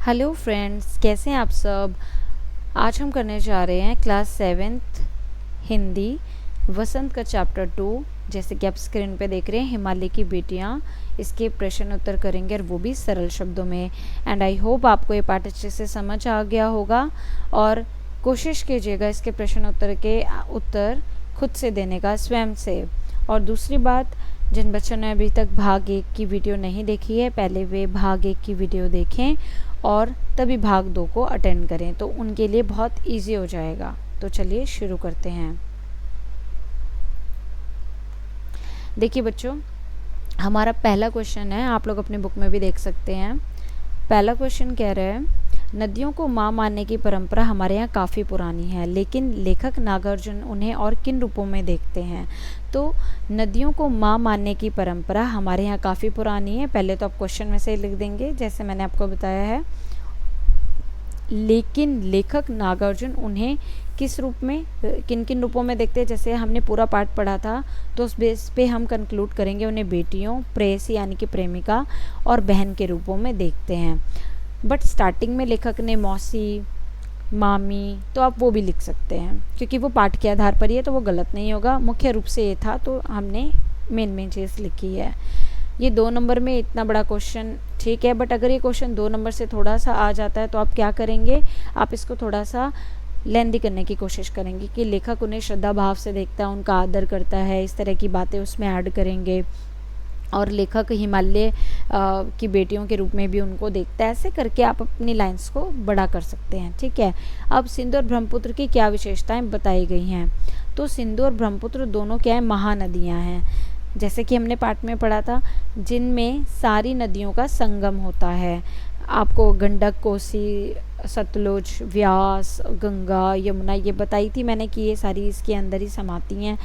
Hello friends, कैसे हैं आप सब। आज हम करने जा रहे हैं क्लास 7th हिंदी वसंत का चैप्टर 2। जैसे कि आप स्क्रीन पे देख रहे हैं, हिमालय की बेटियां, इसके प्रश्न उत्तर करेंगे और वो भी सरल शब्दों में। एंड आई होप आपको ये पाठ अच्छे से समझ आ गया होगा और कोशिश कीजिएगा इसके प्रश्न उत्तर के उत्तर खुद से देने का, स्वयं से। और दूसरी बात, जिन बच्चों ने अभी तक भाग 1 की वीडियो नहीं देखी है, पहले वे भाग 1 की वीडियो देखें और तभी भाग 2 को अटेंड करें, तो उनके लिए बहुत इजी हो जाएगा। तो चलिए शुरू करते हैं। देखिए बच्चों, हमारा पहला क्वेश्चन है, आप लोग अपनी बुक में भी देख सकते हैं। पहला क्वेश्चन कह रहा है, नदियों को माँ मानने की परंपरा हमारे यहाँ काफ़ी पुरानी है, लेकिन लेखक नागार्जुन उन्हें और किन रूपों में देखते हैं। तो नदियों को माँ मानने की परंपरा हमारे यहाँ काफ़ी पुरानी है। पहले तो आप क्वेश्चन में से लिख देंगे, जैसे मैंने आपको बताया है, लेकिन लेखक नागार्जुन उन्हें किस रूप में, किन किन रूपों में देखते हैं। जैसे हमने पूरा पाठ पढ़ा था, तो उस बेस पे हम कंक्लूड करेंगे उन्हें बेटियों, प्रेयसी यानी कि प्रेमिका और बहन के रूपों में देखते हैं। बट स्टार्टिंग में लेखक ने मौसी, मामी, तो आप वो भी लिख सकते हैं, क्योंकि वो पाठ के आधार पर ही है, तो वो गलत नहीं होगा। मुख्य रूप से ये था, तो हमने मेन चीज़ लिखी है। ये 2 नंबर में इतना बड़ा क्वेश्चन ठीक है, बट अगर ये क्वेश्चन 2 नंबर से थोड़ा सा आ जाता है, तो आप क्या करेंगे, आप इसको थोड़ा सा लेंदी करने की कोशिश करेंगे कि लेखक उन्हें श्रद्धा भाव से देखता है, उनका आदर करता है, इस तरह की बातें उसमें ऐड करेंगे। और लेखक हिमालय की बेटियों के रूप में भी उनको देखता है। ऐसे करके आप अपनी लाइंस को बड़ा कर सकते हैं, ठीक है। अब सिंधु और ब्रह्मपुत्र की क्या विशेषताएं बताई गई हैं। तो सिंधु और ब्रह्मपुत्र दोनों क्या है, महानदियां हैं, जैसे कि हमने पाठ में पढ़ा था, जिनमें सारी नदियों का संगम होता है। आपको गंडक, कोसी, सतलुज, व्यास, गंगा, यमुना ये बताई थी मैंने कि ये सारी इसके अंदर ही समाती हैं।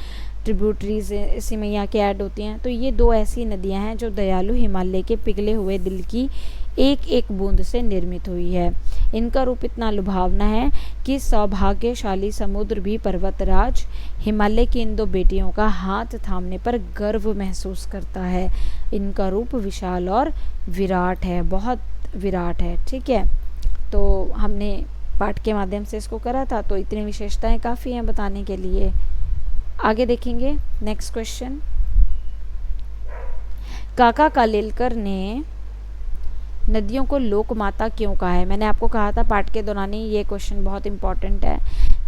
ट्रिब्यूटरीज इसी में यहाँ के ऐड होती हैं। तो ये 2 ऐसी नदियाँ हैं जो दयालु हिमालय के पिघले हुए दिल की एक एक बूंद से निर्मित हुई है। इनका रूप इतना लुभावना है कि सौभाग्यशाली समुद्र भी पर्वतराज हिमालय की इन 2 बेटियों का हाथ थामने पर गर्व महसूस करता है। इनका रूप विशाल और विराट है, बहुत विराट है, ठीक है। तो हमने पाठ के माध्यम से इसको करा था, तो इतनी विशेषताएं काफ़ी हैं बताने के लिए। आगे देखेंगे नेक्स्ट क्वेश्चन। काका कालेलकर ने नदियों को लोकमाता क्यों कहा है। मैंने आपको कहा था पाठ के दौरान ही ये क्वेश्चन बहुत इंपॉर्टेंट है।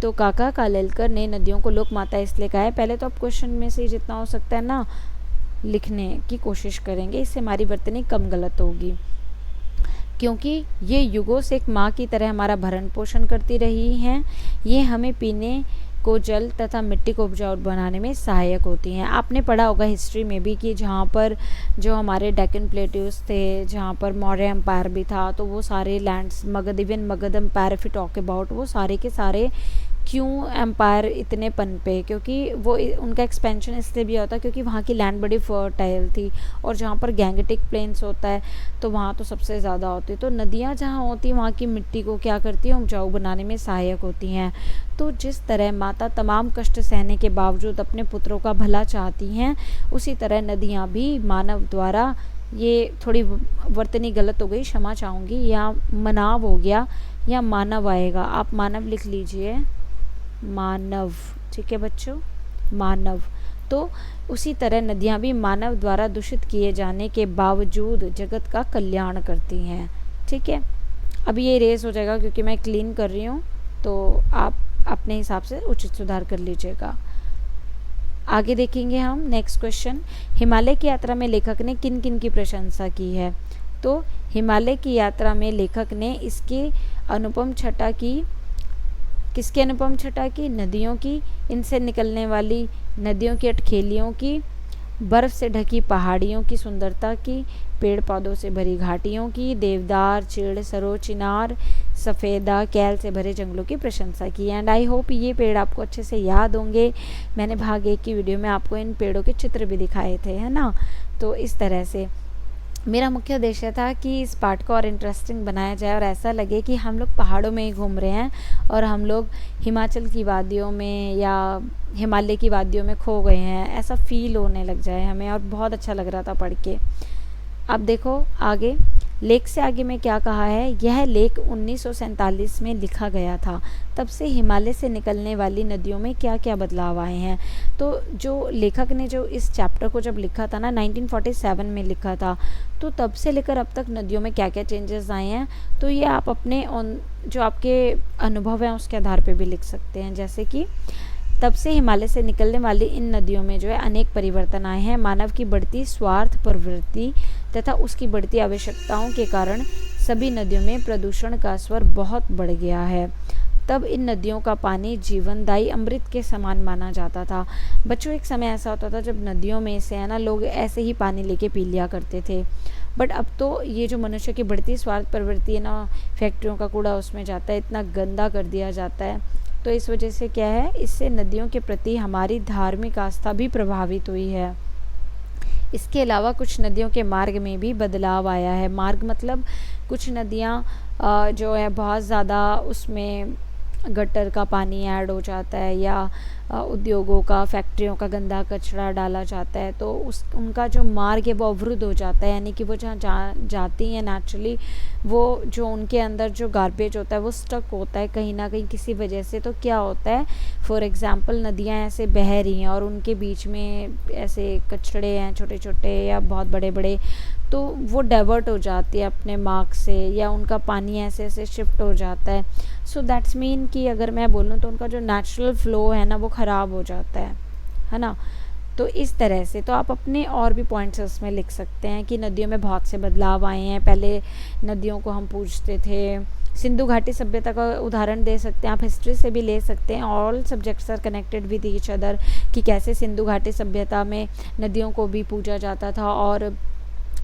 तो काका कालेलकर ने नदियों को लोकमाता इसलिए कहा है। पहले तो आप क्वेश्चन में से जितना हो सकता है ना लिखने की कोशिश करेंगे, इससे हमारी वर्तनी कम गलत होगी, क्योंकि ये युगों से एक माँ की तरह हमारा भरण पोषण करती रही हैं। ये हमें पीने को जल तथा मिट्टी को उपजाऊ बनाने में सहायक होती हैं। आपने पढ़ा होगा हिस्ट्री में भी कि जहाँ पर जो हमारे डेक्कन प्लेट्यूज थे, जहाँ पर मौर्य एम्पायर भी था, तो वो सारे lands, Magadh, even Magadh empire if you talk about, वो सारे के सारे क्यों एम्पायर इतने पनपे, क्योंकि वो उनका एक्सपेंशन इसलिए भी होता है क्योंकि वहाँ की लैंड बड़ी फर्टाइल थी, और जहाँ पर गैंगेटिक प्लेन्स होता है तो वहाँ तो सबसे ज़्यादा होती है। तो नदियाँ जहाँ होती हैं वहाँ की मिट्टी को क्या करती हैं, उपजाऊ बनाने में सहायक होती हैं। तो जिस तरह माता तमाम कष्ट सहने के बावजूद अपने पुत्रों का भला चाहती हैं, उसी तरह नदियाँ भी मानव द्वारा, ये थोड़ी वर्तनी गलत हो गई, क्षमा चाहूँगी, या मनाव हो गया या मानव आएगा, आप मानव लिख लीजिए, मानव, ठीक है बच्चों, मानव। तो उसी तरह नदियाँ भी मानव द्वारा दूषित किए जाने के बावजूद जगत का कल्याण करती हैं, ठीक है। अभी ये रेस हो जाएगा क्योंकि मैं क्लीन कर रही हूँ, तो आप अपने हिसाब से उचित सुधार कर लीजिएगा। आगे देखेंगे हम नेक्स्ट क्वेश्चन। हिमालय की यात्रा में लेखक ने किन किन की प्रशंसा की है। तो हिमालय की यात्रा में लेखक ने इसके अनुपम छटा की, किसकी अनुपम छटा की, नदियों की, इनसे निकलने वाली नदियों की अटखेलियों की, बर्फ़ से ढकी पहाड़ियों की सुंदरता की, पेड़ पौधों से भरी घाटियों की, देवदार, चीड़, सरो, चिनार, सफ़ेदा, कैल से भरे जंगलों की प्रशंसा की। एंड आई होप ये पेड़ आपको अच्छे से याद होंगे। मैंने भाग 1 की वीडियो में आपको इन पेड़ों के चित्र भी दिखाए थे, है ना। तो इस तरह से मेरा मुख्य उद्देश्य था कि इस पाठ को और इंटरेस्टिंग बनाया जाए और ऐसा लगे कि हम लोग पहाड़ों में ही घूम रहे हैं और हम लोग हिमाचल की वादियों में या हिमालय की वादियों में खो गए हैं, ऐसा फील होने लग जाए हमें, और बहुत अच्छा लग रहा था पढ़ के। अब देखो आगे, लेख से आगे में क्या कहा है, यह लेख 1947 में लिखा गया था। तब से हिमालय से निकलने वाली नदियों में क्या क्या बदलाव आए हैं। तो जो लेखक ने जो इस चैप्टर को जब लिखा था ना 1947 में लिखा था, तो तब से लेकर अब तक नदियों में क्या क्या चेंजेस आए हैं, तो ये आप अपने जो आपके अनुभव हैं उसके आधार पे भी लिख सकते हैं। जैसे कि तब से हिमालय से निकलने वाली इन नदियों में जो है अनेक परिवर्तन आए हैं। मानव की बढ़ती स्वार्थ प्रवृत्ति तथा उसकी बढ़ती आवश्यकताओं के कारण सभी नदियों में प्रदूषण का स्तर बहुत बढ़ गया है। तब इन नदियों का पानी जीवनदायी अमृत के समान माना जाता था। बच्चों, एक समय ऐसा होता था जब नदियों में से है ना लोग ऐसे ही पानी लेके पी लिया करते थे, बट अब तो ये जो मनुष्य की बढ़ती स्वार्थ प्रवृत्ति है ना, फैक्ट्रियों का कूड़ा उसमें जाता है, इतना गंदा कर दिया जाता है, तो इस वजह से क्या है, इससे नदियों के प्रति हमारी धार्मिक आस्था भी प्रभावित हुई है। इसके अलावा कुछ नदियों के मार्ग में भी बदलाव आया है। मार्ग मतलब कुछ नदियाँ जो है बहुत ज़्यादा उसमें गटर का पानी ऐड हो जाता है या उद्योगों का, फैक्ट्रियों का गंदा कचरा डाला जाता है, तो उनका जो मार्ग है वो अवरुद्ध हो जाता है, यानी कि वो जहाँ जाती हैं नेचुरली, वो जो उनके अंदर जो गार्बेज होता है वो स्टक होता है कहीं ना कहीं किसी वजह से। तो क्या होता है, फॉर एग्ज़ाम्पल नदियाँ ऐसे बह रही हैं और उनके बीच में ऐसे कचड़े हैं छोटे छोटे या बहुत बड़े बड़े, तो वो डाइवर्ट हो जाती है अपने मार्ग से, या उनका पानी ऐसे ऐसे शिफ्ट हो जाता है। सो दैट्स मीन कि अगर मैं बोलूँ तो उनका जो नेचुरल फ्लो है ना वो ख़राब हो जाता है ना। तो इस तरह से तो आप अपने और भी पॉइंट्स उसमें लिख सकते हैं कि नदियों में बहुत से बदलाव आए हैं। पहले नदियों को हम पूजते थे। सिंधु घाटी सभ्यता का उदाहरण दे सकते हैं, आप हिस्ट्री से भी ले सकते हैं। All subjects are connected with each other, कि कैसे सिंधु घाटी सभ्यता में नदियों को भी पूजा जाता था, और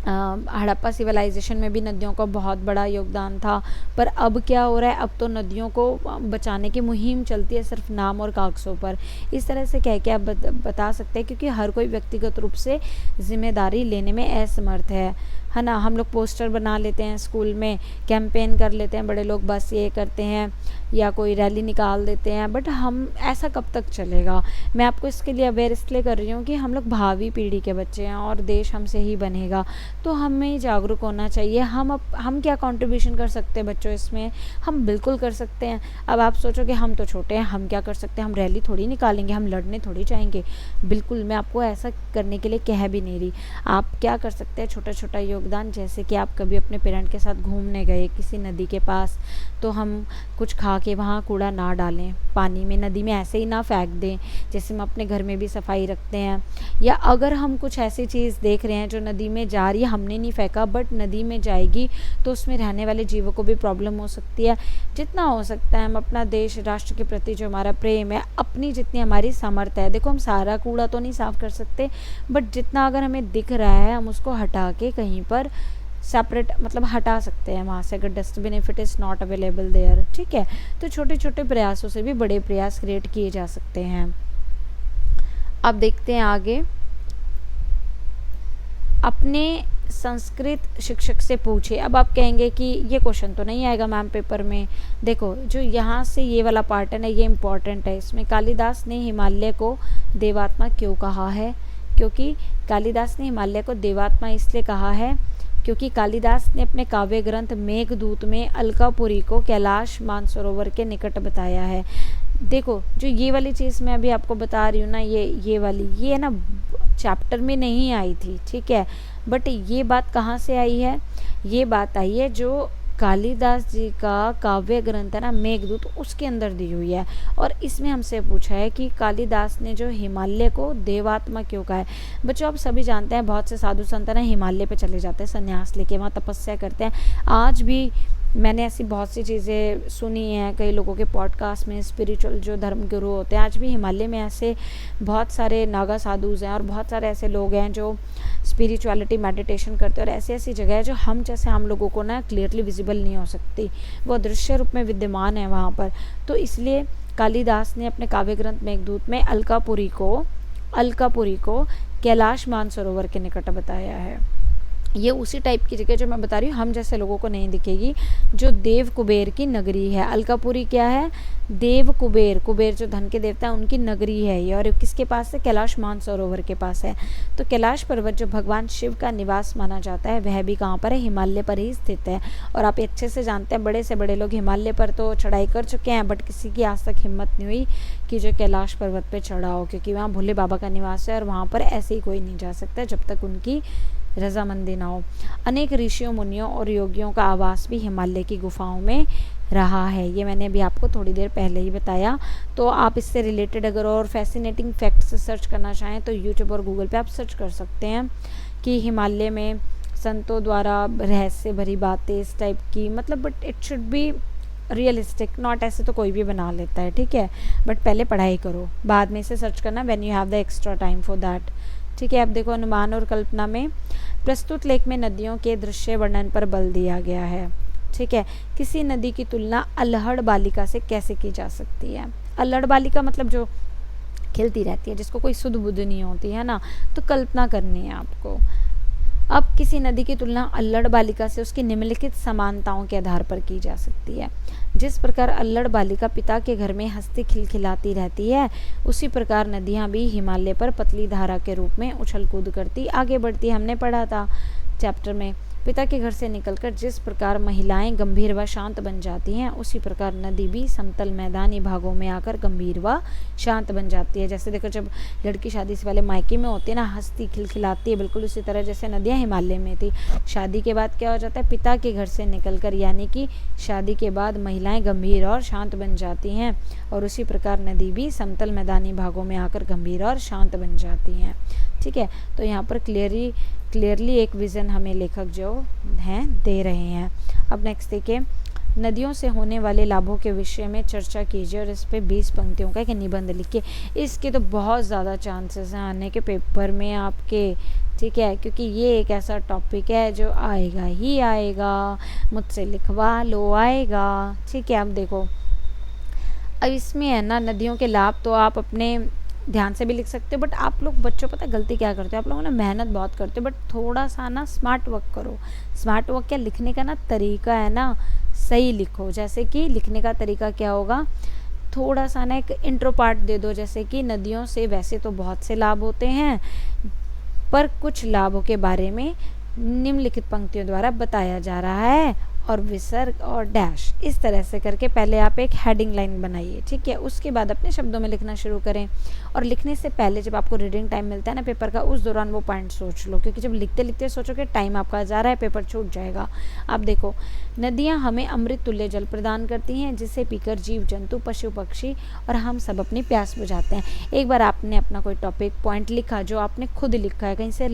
हड़प्पा सिविलाइजेशन में भी नदियों का बहुत बड़ा योगदान था। पर अब क्या हो रहा है, अब तो नदियों को बचाने की मुहिम चलती है सिर्फ नाम और कागज़ों पर। इस तरह से कह के आप बता सकते हैं, क्योंकि हर कोई व्यक्तिगत रूप से जिम्मेदारी लेने में असमर्थ है ना। हम लोग पोस्टर बना लेते हैं, स्कूल में कैंपेन कर लेते हैं, बड़े लोग बस ये करते हैं या कोई रैली निकाल देते हैं, बट हम ऐसा कब तक चलेगा। मैं आपको इसके लिए अवेयर इसलिए कर रही हूँ कि हम लोग भावी पीढ़ी के बच्चे हैं और देश हमसे ही बनेगा, तो हमें जागरूक होना चाहिए। हम क्या कंट्रीब्यूशन कर सकते हैं बच्चों इसमें, हम बिल्कुल कर सकते हैं। अब आप सोचोगे हम तो छोटे हैं, हम क्या कर सकते हैं, हम रैली थोड़ी निकालेंगे, हम लड़ने थोड़ी जाएंगे। बिल्कुल, मैं आपको ऐसा करने के लिए कह भी नहीं रही। आप क्या कर सकते हैं, छोटा छोटा योगदान, जैसे कि आप कभी अपने पेरेंट के साथ घूमने गए किसी नदी के पास, तो हम कुछ खा के वहाँ कूड़ा ना डालें पानी में, नदी में ऐसे ही ना फेंक दें, जैसे हम अपने घर में भी सफाई रखते हैं। या अगर हम कुछ ऐसी चीज़ देख रहे हैं जो नदी में जा रही है, हमने नहीं फेंका बट नदी में जाएगी, तो उसमें रहने वाले जीवों को भी प्रॉब्लम हो सकती है। जितना हो सकता है हम अपना देश, राष्ट्र के प्रति जो हमारा प्रेम है, अपनी जितनी हमारी सामर्थ्य है, देखो हम सारा कूड़ा तो नहीं साफ़ कर सकते, बट जितना अगर हमें दिख रहा है हम उसको हटा के कहीं पर सेपरेट मतलब हटा सकते हैं वहाँ से, अगर dustbin if it is not available there, ठीक है। तो छोटे छोटे प्रयासों से भी बड़े प्रयास क्रिएट किए जा सकते हैं। अब देखते हैं आगे। अपने संस्कृत शिक्षक से पूछे। अब आप कहेंगे कि ये क्वेश्चन तो नहीं आएगा मैम पेपर में। देखो, जो यहाँ से ये वाला पार्ट है ना, ये इम्पॉर्टेंट है। इसमें कालिदास ने हिमालय को देवात्मा क्यों कहा है, क्योंकि कालिदास ने हिमालय को देवात्मा इसलिए कहा है क्योंकि कालिदास ने अपने काव्य ग्रंथ मेघदूत में अलकापुरी को कैलाश मानसरोवर के निकट बताया है। देखो, जो ये वाली चीज़ मैं अभी आपको बता रही हूँ ना, ये वाली, ये ना चैप्टर में नहीं आई थी, ठीक है, बट ये बात कहाँ से आई है, ये बात आई है जो कालिदास जी का काव्य ग्रंथ है ना मेघदूत, उसके अंदर दी हुई है। और इसमें हमसे पूछा है कि कालिदास ने जो हिमालय को देवात्मा क्यों कहा है। बच्चों, आप सभी जानते हैं बहुत से साधु संत ना हिमालय पे चले जाते हैं संन्यास लेके, वहाँ तपस्या करते हैं। आज भी मैंने ऐसी बहुत सी चीज़ें सुनी हैं कई लोगों के पॉडकास्ट में, स्पिरिचुअल जो धर्म गुरु होते हैं, आज भी हिमालय में ऐसे बहुत सारे नागा साधुज हैं और बहुत सारे ऐसे लोग हैं जो स्पिरिचुअलिटी मेडिटेशन करते हैं। और ऐसी ऐसी जगह है जो हम जैसे हम लोगों को ना क्लियरली विजिबल नहीं हो सकती, वो दृश्य रूप में विद्यमान है वहाँ पर। तो इसलिए कालिदास ने अपने काव्य ग्रंथ मेघदूत में अलकापुरी को कैलाश मानसरोवर के निकट बताया है। ये उसी टाइप की जगह जो मैं बता रही हूँ हम जैसे लोगों को नहीं दिखेगी, जो देव कुबेर की नगरी है। अलकापुरी क्या है? देव कुबेर, कुबेर जो धन के देवता है उनकी नगरी है ये। और किसके पास है? कैलाश मानसरोवर के पास है। तो कैलाश पर्वत जो भगवान शिव का निवास माना जाता है वह भी कहाँ पर है? हिमालय पर ही स्थित है। और आप अच्छे से जानते हैं बड़े से बड़े लोग हिमालय पर तो चढ़ाई कर चुके हैं, बट किसी की आज तक हिम्मत नहीं हुई कि जो कैलाश पर्वत पर चढ़ा हो, क्योंकि वहाँ भोले बाबा का निवास है और वहाँ पर ऐसे ही कोई नहीं जा सकता जब तक उनकी रजामंदी ना हो। अनेक ऋषियों, मुनियों और योगियों का आवास भी हिमालय की गुफाओं में रहा है। ये मैंने अभी आपको थोड़ी देर पहले ही बताया। तो आप इससे रिलेटेड अगर और फैसिनेटिंग फैक्ट्स सर्च करना चाहें तो यूट्यूब और गूगल पे आप सर्च कर सकते हैं कि हिमालय में संतों द्वारा रहस्य भरी बातें इस टाइप की, मतलब but it should be realistic, not ऐसे तो कोई भी बना लेता है, ठीक है। बट पहले पढ़ाई करो, बाद में इसे सर्च करना when you have the extra time for that, ठीक है। अब देखो अनुमान और कल्पना में प्रस्तुत लेख में नदियों के दृश्य वर्णन पर बल दिया गया है, ठीक है। किसी नदी की तुलना अल्हड़ बालिका से कैसे की जा सकती है? अल्हड़ बालिका मतलब जो खिलती रहती है, जिसको कोई सुध बुध नहीं होती है ना, तो कल्पना करनी है आपको। अब किसी नदी की तुलना अल्हड़ बालिका से उसकी निम्नलिखित समानताओं के आधार पर की जा सकती है। जिस प्रकार अल्हड़ बालिका पिता के घर में हंसती खिलखिलाती रहती है, उसी प्रकार नदियाँ भी हिमालय पर पतली धारा के रूप में उछल कूद करती आगे बढ़ती। हमने पढ़ा था चैप्टर में। पिता के घर से निकलकर जिस प्रकार महिलाएं गंभीर व शांत बन जाती हैं, उसी प्रकार नदी भी समतल मैदानी भागों में आकर गंभीर व शांत बन जाती है। जैसे देखो जब लड़की शादी से पहले मायके में होती है ना, हंसती खिलखिलाती है, बिल्कुल उसी तरह जैसे नदियाँ हिमालय में थी। शादी के बाद क्या हो जाता है? पिता के घर से निकलकर यानी कि शादी के बाद महिलाएं गंभीर और शांत बन जाती हैं, और उसी प्रकार नदी भी समतल मैदानी भागों में आकर गंभीर और शांत बन जाती हैं, ठीक है। तो यहाँ पर क्लियरली एक विज़न हमें लेखक जो हैं दे रहे हैं। अब नेक्स्ट देखिए, नदियों से होने वाले लाभों के विषय में चर्चा कीजिए और इस पे 20 पंक्तियों का एक निबंध लिखिए। इसके तो बहुत ज़्यादा चांसेस हैं आने के पेपर में आपके, ठीक है, क्योंकि ये एक ऐसा टॉपिक है जो आएगा ही आएगा, मुझसे लिखवा लो आएगा, ठीक है। अब देखो, अब इसमें है ना नदियों के लाभ तो आप अपने ध्यान से भी लिख सकते हो, बट आप लोग बच्चों पता गलती क्या करते हो, आप लोगों ने मेहनत बहुत करते हो, बट थोड़ा सा ना स्मार्ट वर्क करो। स्मार्ट वर्क क्या, लिखने का ना तरीका है ना, सही लिखो। जैसे कि लिखने का तरीका क्या होगा, थोड़ा सा ना एक इंट्रो पार्ट दे दो, जैसे कि नदियों से वैसे तो बहुत से लाभ होते हैं, पर कुछ लाभों के बारे में निम्नलिखित पंक्तियों द्वारा बताया जा रहा है, और विसर्ग और डैश, इस तरह से करके पहले आप एक हेडिंग लाइन बनाइए, ठीक है। उसके बाद अपने शब्दों में लिखना शुरू करें, और लिखने से पहले जब आपको रीडिंग टाइम मिलता है ना पेपर का, उस दौरान वो पॉइंट सोच लो, क्योंकि जब लिखते लिखते सोचोगे टाइम आपका जा रहा है, पेपर छूट जाएगा। आप देखो, नदियाँ हमें अमृत तुल्य जल प्रदान करती हैं, जिसे पीकर जीव जंतु, पशु पक्षी और हम सब अपनी प्यास बुझाते हैं। एक बार आपने अपना कोई टॉपिक पॉइंट लिखा जो आपने खुद लिखा है, कहीं से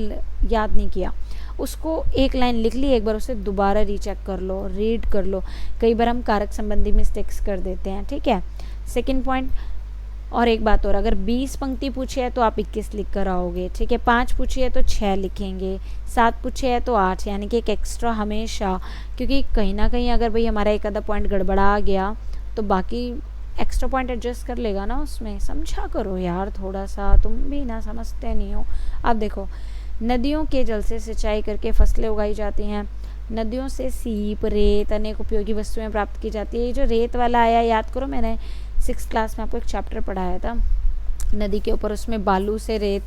याद नहीं किया, उसको एक लाइन लिख ली, एक बार उसे दोबारा रीचेक कर लो, रीड कर लो। कई बार हम कारक संबंधी मिस्टेक्स कर देते हैं, ठीक है। सेकंड पॉइंट, और एक बात और, अगर 20 पंक्ति पूछी है तो आप 21 लिख कर आओगे, ठीक है। 5 पूछी है तो 6 लिखेंगे, 7 पूछे है तो 8, यानी कि एक एक्स्ट्रा हमेशा, क्योंकि कहीं ना कहीं अगर भाई हमारा एक आधा पॉइंट गड़बड़ा गया तो बाकी एक्स्ट्रा पॉइंट एडजस्ट कर लेगा ना उसमें। समझा करो यार थोड़ा सा, तुम भी ना समझते नहीं हो। अब देखो, नदियों के जल से सिंचाई करके फसलें उगाई जाती हैं। नदियों से सीप, रेत, अनेक उपयोगी वस्तुएं प्राप्त की जाती है। ये जो रेत वाला आया, याद करो मैंने 6th क्लास में आपको एक चैप्टर पढ़ाया था नदी के ऊपर, उसमें बालू से रेत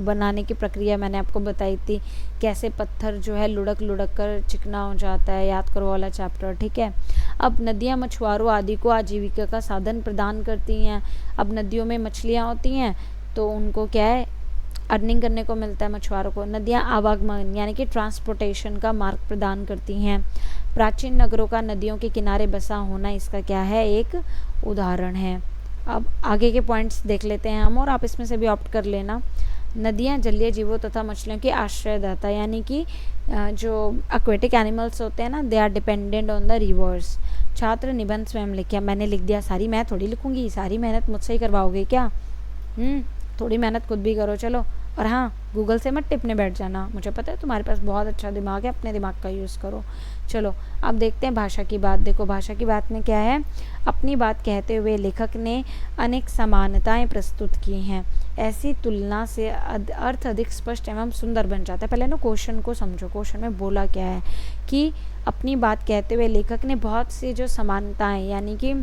बनाने की प्रक्रिया मैंने आपको बताई थी, कैसे पत्थर जो है लुढ़क लुढ़क कर चिकना हो जाता है, याद करो वाला चैप्टर, ठीक है। अब नदियाँ मछुआरों आदि को आजीविका का साधन प्रदान करती हैं। अब नदियों में मछलियाँ होती हैं तो उनको क्या है, अर्निंग करने को मिलता है मछुआरों को। नदियाँ आवागमन यानी कि ट्रांसपोर्टेशन का मार्ग प्रदान करती हैं। प्राचीन नगरों का नदियों के किनारे बसा होना इसका क्या है, एक उदाहरण है। अब आगे के पॉइंट्स देख लेते हैं हम, और आप इसमें से भी ऑप्ट कर लेना। नदियाँ जलीय जीवों तथा मछलियों की आश्रयदाता, यानी कि जो एक्वेटिक एनिमल्स होते हैं ना, they are dependent on the rivers. छात्र निबंध स्वयं लिखे, मैंने लिख दिया, सारी मैं थोड़ी लिखूंगी, सारी मेहनत मुझसे ही करवाओगे क्या? थोड़ी मेहनत खुद भी करो। चलो और हाँ, गूगल से मत टिपने बैठ जाना, मुझे पता है तुम्हारे पास बहुत अच्छा दिमाग है, अपने दिमाग का यूज़ करो। चलो अब देखते हैं भाषा की बात। देखो भाषा की बात में क्या है, अपनी बात कहते हुए लेखक ने अनेक समानताएं प्रस्तुत की हैं। ऐसी तुलना से अर्थ अधिक स्पष्ट एवं सुंदर बन जाता है। पहले ना क्वेश्चन को समझो, क्वेश्चन में बोला क्या है कि अपनी बात कहते हुए लेखक ने बहुत सी जो समानताएं यानी कि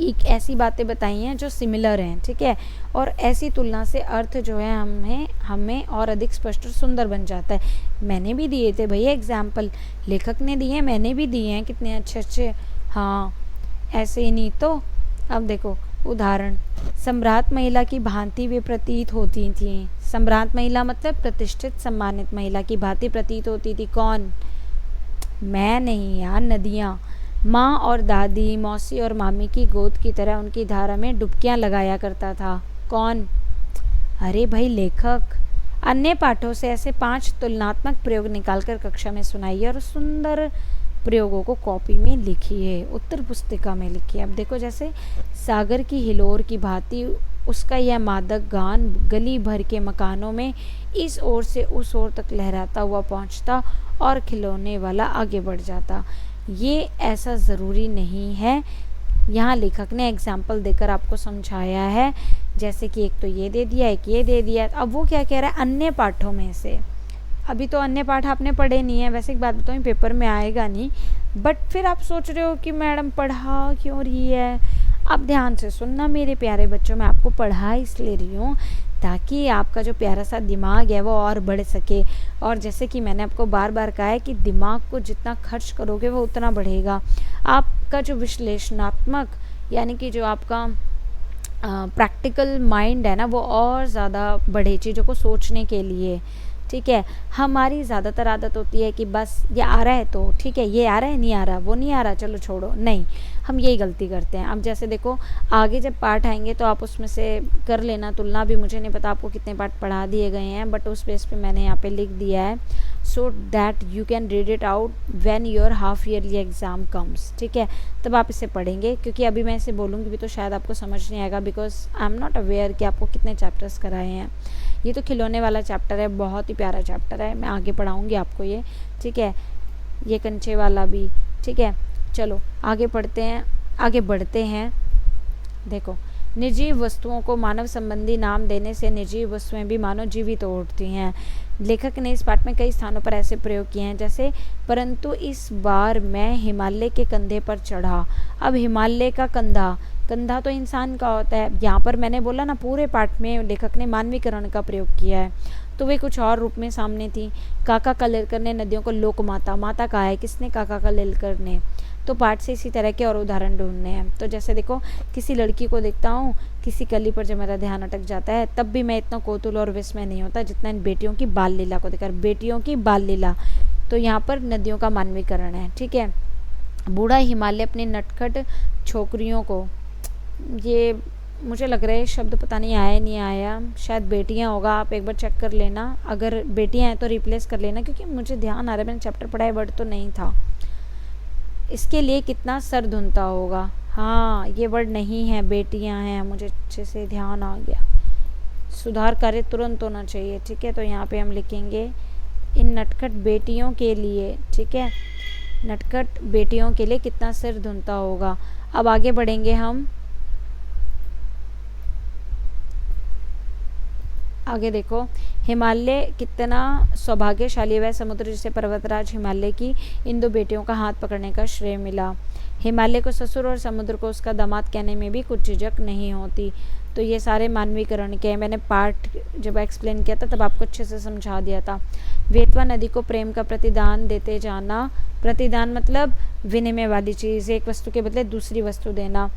एक ऐसी बातें बताई हैं जो सिमिलर हैं, ठीक है, और ऐसी तुलना से अर्थ जो है हमें और अधिक स्पष्ट और सुंदर बन जाता है। मैंने भी दिए थे भैया एग्जाम्पल, लेखक ने दिए हैं, मैंने भी दिए हैं, कितने अच्छे अच्छे। हाँ, ऐसे ही नहीं तो। अब देखो उदाहरण, सम्राट महिला की भांति वे प्रतीत होती थी। सम्राट महिला मतलब प्रतिष्ठित सम्मानित महिला की भांति प्रतीत होती थी। कौन? मैं नहीं यार, नदियाँ। माँ और दादी, मौसी और मामी की गोद की तरह उनकी धारा में डुबकियाँ लगाया करता था। कौन? अरे भाई लेखक। अन्य पाठों से ऐसे 5 तुलनात्मक प्रयोग निकालकर कक्षा में सुनाइए और सुंदर प्रयोगों को कॉपी में लिखिए, उत्तर पुस्तिका में लिखिए। अब देखो जैसे सागर की हिलोर की भांति उसका यह मादक गान गली भर के मकानों में इस ओर से उस ओर तक लहराता हुआ पहुंचता और खिलौने वाला आगे बढ़ जाता। ये ऐसा ज़रूरी नहीं है, यहाँ लेखक ने एग्जाम्पल देकर आपको समझाया है। जैसे कि एक तो ये दे दिया, एक ये दे दिया। अब वो क्या कह रहा है, अन्य पाठों में से। अभी तो अन्य पाठ आपने पढ़े नहीं है, वैसे एक बात बताऊँ पेपर में आएगा नहीं, बट फिर आप सोच रहे हो कि मैडम पढ़ा क्यों रही है। अब ध्यान से सुनना मेरे प्यारे बच्चों, मैं आपको पढ़ा इसलिए रही हूँ ताकि आपका जो प्यारा सा दिमाग है वो और बढ़ सके। और जैसे कि मैंने आपको बार बार कहा है कि दिमाग को जितना खर्च करोगे वो उतना बढ़ेगा। आपका जो विश्लेषणात्मक यानी कि जो आपका प्रैक्टिकल माइंड है ना, वो और ज़्यादा बढ़े चीज़ों को सोचने के लिए, ठीक है। हमारी ज़्यादातर आदत होती है कि बस ये आ रहा है तो ठीक है, ये आ रहा है, नहीं आ रहा, वो नहीं आ रहा, चलो छोड़ो, नहीं, हम यही गलती करते हैं। अब जैसे देखो आगे जब पाठ आएंगे तो आप उसमें से कर लेना तुलना भी। मुझे नहीं पता आपको कितने पाठ पढ़ा दिए गए हैं, बट उस बेस पे मैंने यहाँ पे लिख दिया है, so that you can read it out when your half yearly exam comes, ठीक है। तब आप इसे पढ़ेंगे, क्योंकि अभी मैं इसे बोलूँगी भी तो शायद आपको समझ नहीं आएगा, because I am not aware कि आपको कितने चैप्टर्स कराए हैं। ये तो खिलौने वाला चैप्टर है, बहुत ही प्यारा चैप्टर है, मैं आगे पढ़ाऊँगी आपको ये, ठीक है। ये कंचे वाला भी, ठीक है। चलो आगे बढ़ते हैं। देखो, निर्जीव वस्तुओं को मानव संबंधी नाम देने से निर्जीव वस्तुएं भी मानो जीवित हो उठती हैं। लेखक ने इस पाठ में कई स्थानों पर ऐसे प्रयोग किए हैं, जैसे परंतु इस बार मैं हिमालय के कंधे पर चढ़ा। अब हिमालय का कंधा तो इंसान का होता है। यहाँ पर मैंने बोला ना, पूरे पाठ में लेखक ने मानवीकरण का प्रयोग किया है, तो वे कुछ और रूप में सामने थी। काका कालेलकर ने नदियों को लोक माता कहा है। किसने? काका कालेलकर ने। तो पाठ से इसी तरह के और उदाहरण ढूंढने हैं। तो जैसे देखो, किसी लड़की को देखता हूँ, किसी कली पर जब मेरा ध्यान अटक जाता है, तब भी मैं इतना कौतूहल और विस्मय नहीं होता जितना इन बेटियों की बाल लीला को देखकर। बेटियों की बाल लीला, तो यहाँ पर नदियों का मानवीकरण है, ठीक है। बूढ़ा हिमालय अपनी नटखट छोकरियों को, ये मुझे लग रहा है शब्द पता नहीं आया नहीं आया, शायद बेटियां होगा, आप एक बार चेक कर लेना, अगर बेटियां हैं तो रिप्लेस कर लेना, क्योंकि मुझे ध्यान आ रहा है मैंने चैप्टर पढ़ा है, वर्ड तो नहीं था। इसके लिए कितना सर धुनता होगा। हाँ, ये वर्ड नहीं है, बेटियां हैं, मुझे अच्छे से ध्यान आ गया। सुधार कार्य तुरंत होना चाहिए, ठीक है। तो यहाँ पे हम लिखेंगे इन नटखट बेटियों के लिए, ठीक है, नटखट बेटियों के लिए कितना सिर धुनता होगा। अब आगे बढ़ेंगे हम। आगे देखो, हिमालय कितना सौभाग्यशाली वह समुद्र जिसे पर्वतराज हिमालय की इन दो बेटियों का हाथ पकड़ने का श्रेय मिला। हिमालय को ससुर और समुद्र को उसका दामाद कहने में भी कुछ झिझक नहीं होती। तो ये सारे मानवीकरण के, मैंने पार्ट जब एक्सप्लेन किया था तब आपको अच्छे से समझा दिया था। वेतवा नदी को प्रेम का प्रतिदान देते जाना। प्रतिदान मतलब विनिमय वाली चीज़, एक वस्तु के बदले दूसरी वस्तु देना।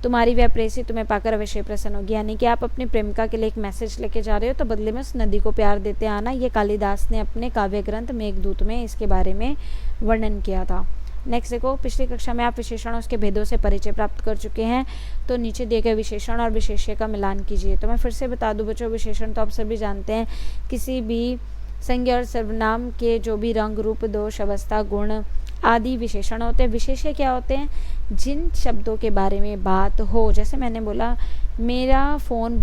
तुम्हारी वह प्रेसी तुम्हें पाकर अवश्य प्रसन्न होगी, यानी कि आप अपनी प्रेमिका के लिए एक मैसेज लेके जा रहे हो तो बदले में उस नदी को प्यार देते आना। ये कालिदास ने अपने काव्य ग्रंथ मेघदूत में इसके बारे में वर्णन किया था। नेक्स्ट देखो, पिछली कक्षा में आप विशेषण और उसके भेदों से परिचय प्राप्त कर चुके हैं, तो नीचे दिए गए विशेषण और विशेष्य का मिलान कीजिए। तो मैं फिर से बता दूं बच्चों, विशेषण तो आप सभी जानते हैं, किसी भी संज्ञा और सर्वनाम के जो भी रंग, रूप, दोष, अवस्था, गुण आदि विशेषण होते हैं। विशेष्य क्या होते हैं? जिन शब्दों के बारे में बात हो, जैसे मैंने बोला मेरा फ़ोन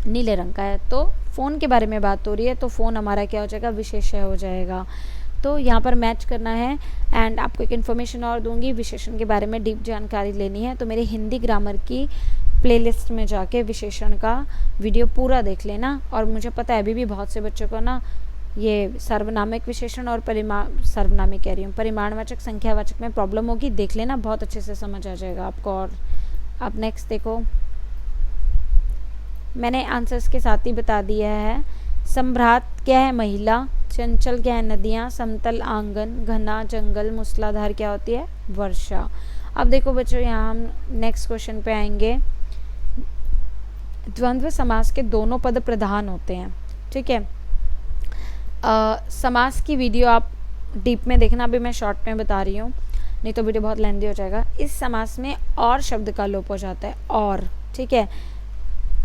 नीले रंग का है। तो फ़ोन के बारे में बात हो रही है, तो फ़ोन हमारा क्या हो जाएगा, विशेष्य हो जाएगा। तो यहाँ पर मैच करना है। एंड आपको एक इन्फॉर्मेशन और दूंगी, विशेषण के बारे में डीप जानकारी लेनी है तो मेरे हिंदी ग्रामर की प्लेलिस्ट में जाके विशेषण का वीडियो पूरा देख लेना। और मुझे पता है अभी भी बहुत से बच्चों को ना ये सर्वनामिक विशेषण और सर्वनामिक कह रही हूँ, परिमाणवाचक संख्यावाचक में प्रॉब्लम होगी, देख लेना, बहुत अच्छे से समझ आ जाएगा आपको। और अब नेक्स्ट देखो, मैंने आंसर्स के साथ ही बता दिया है। सम्भ्रात क्या है, महिला। चंचल क्या है, नदियाँ। समतल आंगन, घना जंगल। मूसलाधार क्या होती है, वर्षा। अब देखो बच्चों, यहाँ हम नेक्स्ट क्वेश्चन पे आएंगे। द्वंद्व समास के दोनों पद प्रधान होते हैं, ठीक है। समास की वीडियो आप डीप में देखना, अभी मैं शॉर्ट में बता रही हूँ, नहीं तो वीडियो बहुत लेंदी हो जाएगा। इस समास में और शब्द का लोप हो जाता है, और, ठीक है।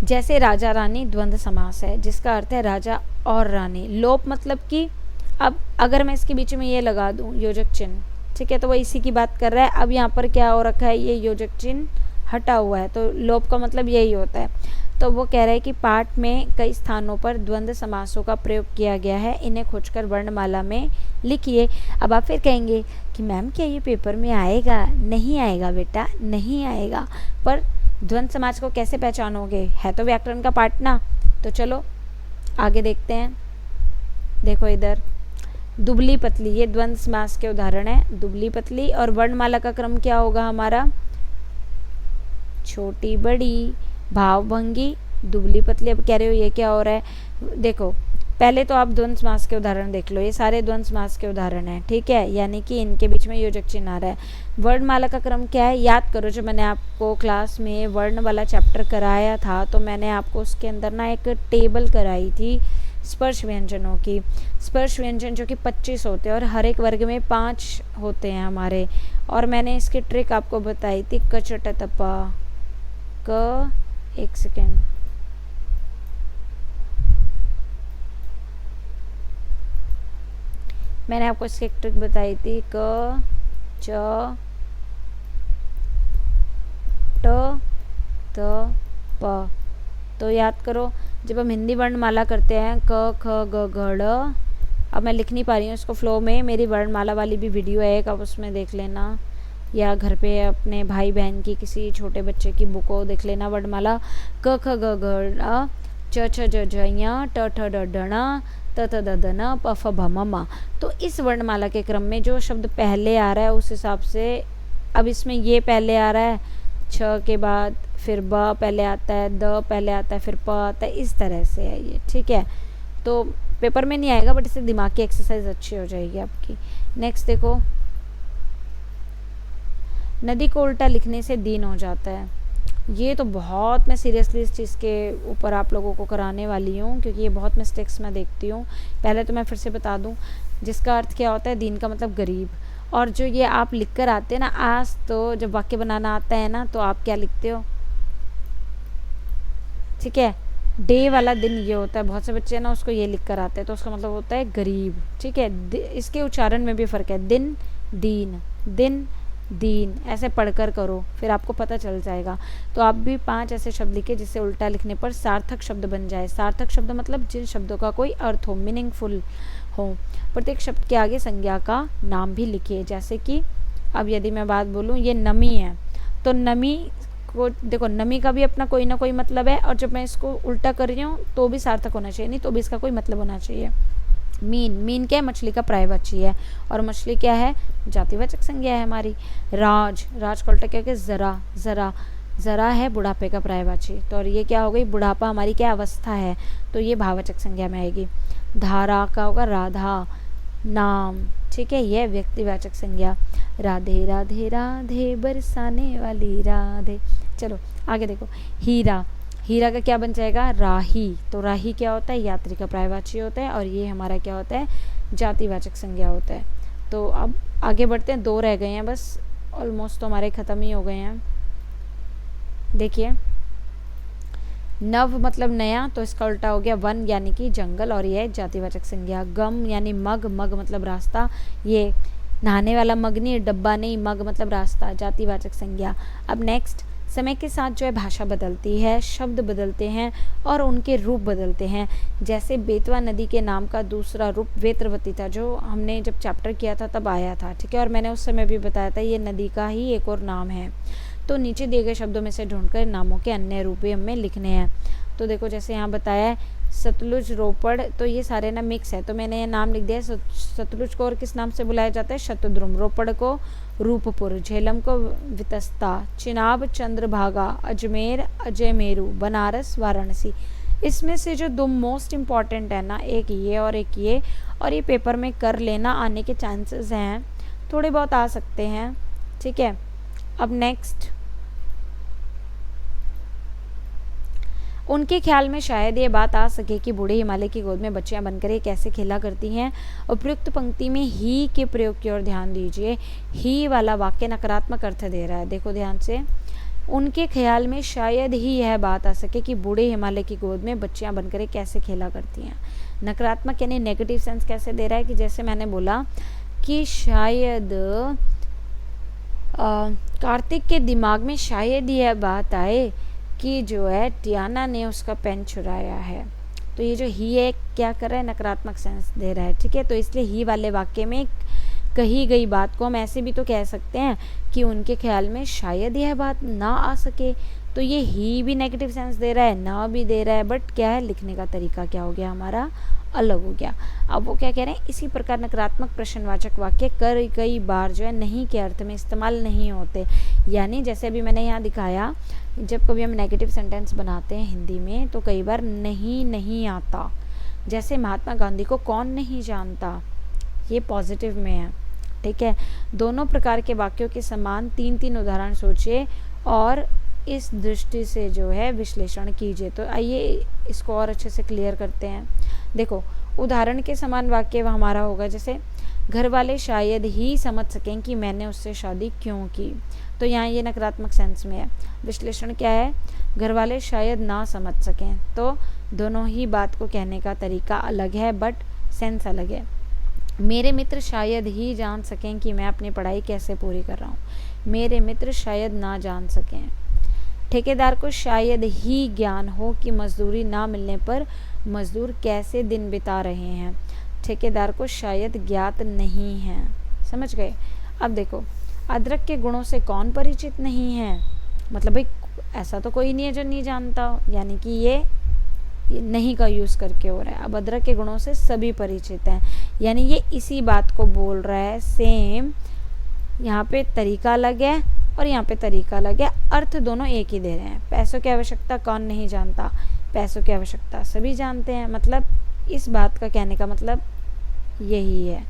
जैसे राजा रानी द्वंद्व समास है, जिसका अर्थ है राजा और रानी। लोप मतलब कि अब अगर मैं इसके बीच में ये लगा दूँ योजक चिन्ह, ठीक है, तो वो इसी की बात कर रहा है। अब यहाँ पर क्या हो रखा है, ये योजक चिन्ह हटा हुआ है, तो लोप का मतलब यही होता है। तो वो कह रहा है कि पाठ में कई स्थानों पर द्वंद्व समासों का प्रयोग किया गया है, इन्हें खोजकर वर्णमाला में लिखिए। अब आप फिर कहेंगे कि मैम क्या ये पेपर में आएगा? नहीं आएगा बेटा, नहीं आएगा। पर द्वंद्व समास को कैसे पहचानोगे, है तो व्याकरण का पाठ ना। तो चलो आगे देखते हैं। देखो इधर, दुबली पतली, ये द्वंद्व समास के उदाहरण है, दुबली पतली। और वर्णमाला का क्रम क्या होगा हमारा, छोटी बड़ी, भावभंगी, दुबली पतली। अब कह रहे हो ये क्या हो रहा है, देखो पहले तो आप द्वंद्व समास के उदाहरण देख लो, ये सारे द्वंद्व समास के उदाहरण हैं, ठीक है, यानी कि इनके बीच में योजक चिन्ह आ रहा है। वर्णमाला का क्रम क्या है, याद करो, जो मैंने आपको क्लास में वर्ण वाला चैप्टर कराया था, तो मैंने आपको उसके अंदर ना एक टेबल कराई थी स्पर्श व्यंजनों की। स्पर्श व्यंजन जो कि 25 होते हैं और हर एक वर्ग में 5 होते हैं हमारे। और मैंने इसकी ट्रिक आपको बताई थी, कचटतपा, क, एक सेकेंड, मैंने आपको इसकी एक ट्रिक बताई थी, क, च, ट, त, प। तो याद करो, जब हम हिंदी वर्णमाला करते हैं क, ख, ग, घ, ड़, अब मैं लिख नहीं पा रही हूँ इसको फ्लो में, मेरी वर्णमाला वाली भी वीडियो है एक, आप उसमें देख लेना, या घर पे अपने भाई बहन की किसी छोटे बच्चे की बुक को देख लेना। वर्णमाला क, ख, ग, घ, ड़, च, छ, ज, झ, ञ, ट, ठ, ड, ढ, ण, त, थ, द, ध, न, प, फ, भ, म, म। तो इस वर्णमाला के क्रम में जो शब्द पहले आ रहा है उस हिसाब से, अब इसमें ये पहले आ रहा है, छ के बाद फिर ब पहले आता है, द पहले आता है, फिर प आता है, इस तरह से है ये, ठीक है। तो पेपर में नहीं आएगा, बट इससे दिमाग की एक्सरसाइज अच्छी हो जाएगी आपकी। नेक्स्ट देखो, नदी को उल्टा लिखने से दीन हो जाता है। ये तो बहुत मैं सीरियसली इस चीज़ के ऊपर आप लोगों को कराने वाली हूँ, क्योंकि ये बहुत मिस्टेक्स मैं देखती हूँ। पहले तो मैं फिर से बता दूँ, जिसका अर्थ क्या होता है, दीन का मतलब गरीब। और जो ये आप लिख कर आते हैं ना, आज तो जब वाक्य बनाना आता है ना, तो आप क्या लिखते हो, ठीक है, डे वाला दिन ये होता है, बहुत से बच्चे ना उसको ये लिख कर आते हैं, तो उसका मतलब होता है गरीब, ठीक है। इसके उच्चारण में भी फ़र्क है, दिन, दीन, दिन, दीन, ऐसे पढ़कर करो, फिर आपको पता चल जाएगा। तो आप भी 5 ऐसे शब्द लिखे जिसे उल्टा लिखने पर सार्थक शब्द बन जाए। सार्थक शब्द मतलब जिन शब्दों का कोई अर्थ हो, मीनिंगफुल हो। प्रत्येक शब्द के आगे संज्ञा का नाम भी लिखिए। जैसे कि अब यदि मैं बात बोलूँ, ये नमी है, तो नमी को देखो, नमी का भी अपना कोई ना कोई मतलब है, और जब मैं इसको उल्टा कर रही हूँ तो भी सार्थक होना चाहिए, नहीं तो भी इसका कोई मतलब होना चाहिए। मीन, मीन क्या है, मछली का पर्यायवाची है, और मछली क्या है, जातिवाचक संज्ञा है हमारी। राज, राज का उल्टा क्या है, जरा, जरा, जरा है बुढ़ापे का पर्यायवाची, तो और ये क्या हो गई, बुढ़ापा हमारी क्या अवस्था है, तो ये भाववाचक संज्ञा में आएगी। धारा का होगा राधा, नाम, ठीक है, यह व्यक्तिवाचक संज्ञा। राधे राधे राधे बरसाने वाली राधे। चलो आगे देखो, हीरा, हीरा का क्या बन जाएगा, राही, तो राही क्या होता है, यात्री का पर्यायवाची होता है, और ये हमारा क्या होता है, जातिवाचक संज्ञा होता है। तो अब आगे बढ़ते हैं, 2 रह गए हैं बस, ऑलमोस्ट तो हमारे ख़त्म ही हो गए हैं। देखिए, नव मतलब नया, तो इसका उल्टा हो गया वन, यानी कि जंगल, और यह जातिवाचक संज्ञा। गम यानी मग, मग मतलब रास्ता, ये नहाने वाला मग नहीं, डब्बा नहीं, मग मतलब रास्ता, जातिवाचक संज्ञा। अब नेक्स्ट, समय के साथ जो है भाषा बदलती है, शब्द बदलते हैं और उनके रूप बदलते हैं। जैसे बेतवा नदी के नाम का दूसरा रूप वेत्रवती था, जो हमने जब चैप्टर किया था तब आया था, ठीक है, और मैंने उस समय भी बताया था ये नदी का ही एक और नाम है। तो नीचे दिए गए शब्दों में से ढूंढकर नामों के अन्य रूप भी हमें लिखने हैं। तो देखो जैसे यहाँ बताया है सतलुज, रोपड़, तो ये सारे ना मिक्स है, तो मैंने ये नाम लिख दिया। सतलुज को और किस नाम से बुलाया जाता है? शतद्रुम। रोपड़ को रूपपुर, झेलम को वितस्ता, चिनाब चंद्रभागा, अजमेर अजयमेरू, बनारस वाराणसी। इसमें से जो दो मोस्ट इम्पॉर्टेंट है ना, एक ये और एक ये, और ये पेपर में कर लेना, आने के चांसेस हैं, थोड़े बहुत आ सकते हैं, ठीक है। अब नेक्स्ट, उनके ख्याल में शायद ये बात आ सके कि बूढ़े हिमालय की गोद में बच्चियां बनकर ये कैसे खेला करती हैं। उपयुक्त पंक्ति में ही के प्रयोग की ओर ध्यान दीजिए। ही वाला वाक्य नकारात्मक अर्थ दे रहा है, देखो ध्यान से। उनके ख्याल में शायद ही यह बात आ सके कि बूढ़े हिमालय की गोद में बच्चियां बनकर ये कैसे खेला करती हैं। नकारात्मक यानी नेगेटिव सेंस कैसे दे रहा है कि जैसे मैंने बोला कि शायद कार्तिक के दिमाग में शायद यह बात आए कि जो है टियाना ने उसका पेन चुराया है। तो ये जो ही है क्या कर रहा है? नकारात्मक सेंस दे रहा है, ठीक है। तो इसलिए ही वाले वाक्य में कही गई बात को हम ऐसे भी तो कह सकते हैं कि उनके ख्याल में शायद यह बात ना आ सके। तो ये ही भी नेगेटिव सेंस दे रहा है, ना भी दे रहा है, बट क्या है, लिखने का तरीका क्या हो गया हमारा, अलग हो गया। अब वो क्या कह रहे हैं, इसी प्रकार नकारात्मक प्रश्नवाचक वाक्य कई बार जो है नहीं के अर्थ में इस्तेमाल नहीं होते। यानी जैसे अभी मैंने यहाँ दिखाया, जब कभी हम नेगेटिव सेंटेंस बनाते हैं हिंदी में तो कई बार नहीं आता। जैसे महात्मा गांधी को कौन नहीं जानता, ये पॉजिटिव में है, ठीक है। दोनों प्रकार के वाक्यों के समान 3 उदाहरण सोचिए और इस दृष्टि से जो है विश्लेषण कीजिए। तो आइए इसको और अच्छे से क्लियर करते हैं। देखो, उदाहरण के समान वाक्य हमारा होगा जैसे घर वाले शायद ही समझ सकें कि मैंने उससे शादी क्यों की। तो यहाँ ये नकारात्मक सेंस में है। विश्लेषण क्या है? घर वाले शायद ना समझ सकें। तो दोनों ही बात को कहने का तरीका अलग है बट सेंस अलग है। मेरे मित्र शायद ही जान सकें कि मैं अपनी पढ़ाई कैसे पूरी कर रहा हूँ। मेरे मित्र शायद ना जान सकें। ठेकेदार को शायद ही ज्ञान हो कि मजदूरी ना मिलने पर मजदूर कैसे दिन बिता रहे हैं। ठेकेदार को शायद ज्ञात नहीं है। समझ गए? अब देखो, अदरक के गुणों से कौन परिचित नहीं है? मतलब भाई ऐसा तो कोई नहीं है जो नहीं जानता हो, यानी कि ये नहीं का यूज़ करके हो रहा है। अब अदरक के गुणों से सभी परिचित हैं, यानी ये इसी बात को बोल रहा है। सेम यहाँ पे तरीका अलग है और यहाँ पे तरीका अलग है, अर्थ दोनों एक ही दे रहे हैं। पैसों की आवश्यकता कौन नहीं जानता? पैसों की आवश्यकता सभी जानते हैं। मतलब इस बात का कहने का मतलब यही है।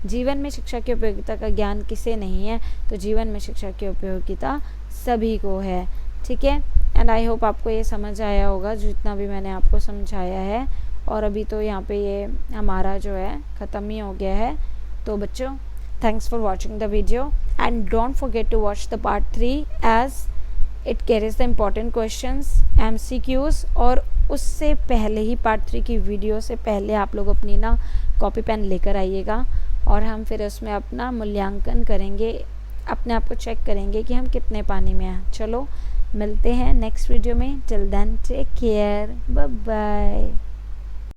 जीवन में शिक्षा की उपयोगिता का ज्ञान किसे नहीं है? तो जीवन में शिक्षा की उपयोगिता सभी को है, ठीक है। एंड आई होप आपको ये समझ आया होगा जितना भी मैंने आपको समझाया है। और अभी तो यहाँ पे ये हमारा जो है ख़त्म ही हो गया है। तो बच्चों, thanks for watching the video and don't forget to watch the part 3 as it carries the important questions, MCQs। और उससे पहले ही पार्ट 3 की वीडियो से पहले आप लोग अपनी ना कॉपी पेन लेकर आइएगा और हम फिर उसमें अपना मूल्यांकन करेंगे, अपने आप को चेक करेंगे कि हम कितने पानी में हैं। चलो मिलते हैं नेक्स्ट वीडियो में। Till then take care, bye bye.